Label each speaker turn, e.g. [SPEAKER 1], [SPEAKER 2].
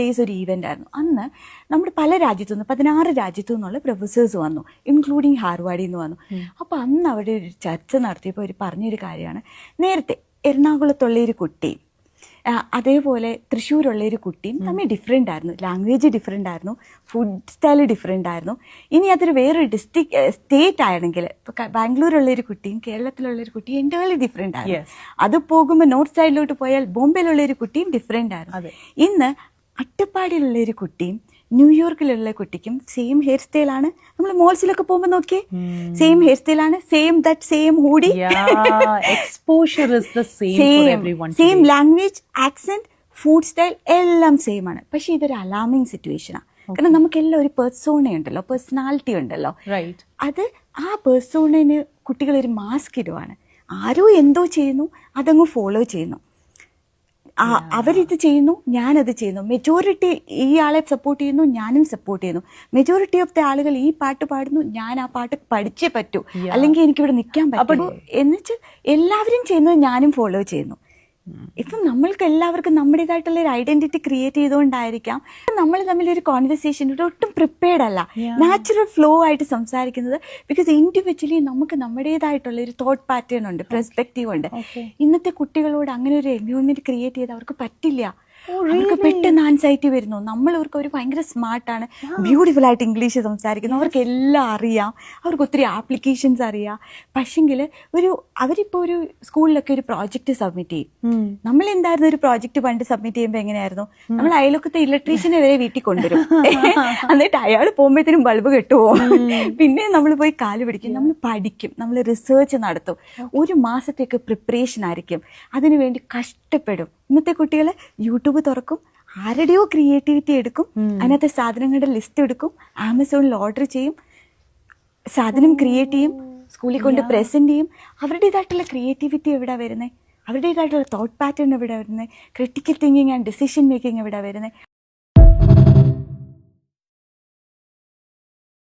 [SPEAKER 1] Days ഒരു event ആയിരുന്നു. അന്ന് നമ്മുടെ പല രാജ്യത്തു നിന്ന് 16 രാജ്യത്തു നിന്നുള്ള പ്രൊഫസേഴ്സ് വന്നു, ഇൻക്ലൂഡിങ് ഹാർവാർഡിൽ നിന്ന് വന്നു. അപ്പോൾ അന്ന് അവിടെ ഒരു ചർച്ച നടത്തിയപ്പോൾ അവർ പറഞ്ഞൊരു കാര്യമാണ്, നേരത്തെ എറണാകുളത്തുള്ള ഒരു കുട്ടി അതേപോലെ തൃശ്ശൂരുള്ളൊരു കുട്ടിയും തമ്മിൽ ഡിഫറെൻ്റ് ആയിരുന്നു. ലാംഗ്വേജ് ഡിഫറെൻ്റ് ആയിരുന്നു, ഫുഡ് സ്റ്റൈൽ ഡിഫറെൻ്റ് ആയിരുന്നു. ഇനി അതൊരു വേറൊരു സ്റ്റേറ്റ് ആണെങ്കിൽ, ഇപ്പോൾ ബാംഗ്ലൂരുള്ളൊരു കുട്ടിയും കേരളത്തിലുള്ളൊരു കുട്ടിയും എൻ്റർലി ഡിഫറെൻ്റ് ആയിരുന്നു. അത് പോകുമ്പോൾ നോർത്ത് സൈഡിലോട്ട് പോയാൽ ബോംബെയിലുള്ളൊരു കുട്ടിയും ഡിഫറെൻ്റ് ആയിരുന്നു. ഇന്ന് അട്ടപ്പാടിയിലുള്ളൊരു കുട്ടിയും ന്യൂയോർക്കിലുള്ള കുട്ടിക്കും സെയിം ഹെയർ സ്റ്റൈലാണ്. നമ്മൾ മോൾസിലൊക്കെ പോകുമ്പോൾ നോക്കിയേ, സെയിം ഹെയർ സ്റ്റൈലാണ്, same hoodie, same language, accent, food style എല്ലാം സെയിം ആണ്. പക്ഷെ ഇതൊരു അലാമിങ് സിറ്റുവേഷനാണ്. കാരണം നമുക്കെല്ലാം ഒരു പെർസോണയുണ്ടല്ലോ, പേഴ്സണാലിറ്റി ഉണ്ടല്ലോ. അത് ആ പേഴ്സോണിന് കുട്ടികൾ ഒരു മാസ്ക് ഇടുവാണ്. ആരോ എന്തോ ചെയ്യുന്നു, അതങ്ങ് ഫോളോ ചെയ്യുന്നു. അവരിത് ചെയ്യുന്നു, ഞാനത് ചെയ്യുന്നു. മെജോറിറ്റി ഈ ആളെ സപ്പോർട്ട് ചെയ്യുന്നു, ഞാനും സപ്പോർട്ട് ചെയ്യുന്നു. മെജോറിറ്റി ഓഫ് ദ ആളുകൾ ഈ പാട്ട് പാടുന്നു, ഞാൻ ആ പാട്ട് പഠിച്ചേ പറ്റൂ, അല്ലെങ്കിൽ എനിക്കിവിടെ നിൽക്കാൻ പറ്റും എന്നുവെച്ചാൽ എല്ലാവരും ചെയ്യുന്നത് ഞാനും ഫോളോ ചെയ്യുന്നു. ഇപ്പം നമ്മൾക്ക് എല്ലാവർക്കും നമ്മുടേതായിട്ടുള്ള ഒരു ഐഡന്റിറ്റി ക്രിയേറ്റ് ചെയ്തുകൊണ്ടായിരിക്കാം നമ്മൾ തമ്മിലൊരു കോൺവെർസേഷൻ ഒട്ടും പ്രിപ്പയർഡ് അല്ല, നാച്ചുറൽ ഫ്ലോ ആയിട്ട് സംസാരിക്കുന്നത്. ബിക്കോസ് ഇൻഡിവിജ്വലി നമുക്ക് നമ്മുടേതായിട്ടുള്ള ഒരു തോട്ട് പാറ്റേൺ ഉണ്ട്, പെർസ്പെക്റ്റീവ് ഉണ്ട്. ഇന്നത്തെ കുട്ടികളോട് അങ്ങനെ ഒരു എൻവയോൺമെന്റ് ക്രിയേറ്റ് ചെയ്ത് അവർക്ക് പറ്റില്ല. അവർക്ക് പെട്ടെന്ന് ആൻസൈറ്റി വരുന്നു. നമ്മളവർക്ക് ഒരു ഭയങ്കര സ്മാർട്ടാണ്, ബ്യൂട്ടിഫുൾ ആയിട്ട് ഇംഗ്ലീഷ് സംസാരിക്കുന്നു, അവർക്ക് എല്ലാം അറിയാം, അവർക്ക് ഒത്തിരി ആപ്ലിക്കേഷൻസ് അറിയാം. പക്ഷെങ്കിൽ അവരിപ്പോൾ ഒരു സ്കൂളിലൊക്കെ ഒരു പ്രോജക്റ്റ് സബ്മിറ്റ് ചെയ്യും. നമ്മൾ എന്തായിരുന്നു ഒരു പ്രോജക്റ്റ് പണ്ട് സബ്മിറ്റ് ചെയ്യുമ്പോൾ എങ്ങനെയായിരുന്നു, നമ്മൾ അയലൊക്കത്തെ ഇലക്ട്രീഷ്യനെ വരെ വീട്ടിൽ കൊണ്ടുവരും. എന്നിട്ട് അയാൾ പോകുമ്പോഴത്തേനും ബൾബ് കെട്ടുപോകും. പിന്നെ നമ്മൾ പോയി കാല് പിടിക്കും, നമ്മൾ പഠിക്കും, നമ്മൾ റിസർച്ച് നടത്തും. ഒരു മാസത്തേക്ക് പ്രിപ്പറേഷൻ ആയിരിക്കും, അതിനുവേണ്ടി കഷ്ടപ്പെടും. ഇന്നത്തെ കുട്ടികൾ യൂട്യൂബ് തുറക്കും, ആരുടെയോ ക്രിയേറ്റിവിറ്റി എടുക്കും, അതിനകത്തെ സാധനങ്ങളുടെ ലിസ്റ്റ് എടുക്കും, ആമസോണിൽ ഓർഡർ ചെയ്യും, സാധനം ക്രിയേറ്റ് ചെയ്യും, സ്കൂളിൽ കൊണ്ട് പ്രസന്റ് ചെയ്യും. അവരുടേതായിട്ടുള്ള ക്രിയേറ്റിവിറ്റി എവിടെ വരുന്നത്, അവരുടേതായിട്ടുള്ള തോട്ട് പാറ്റേൺ എവിടെ വരുന്നത്, critical thinking and decision making എവിടെ വരുന്നത്.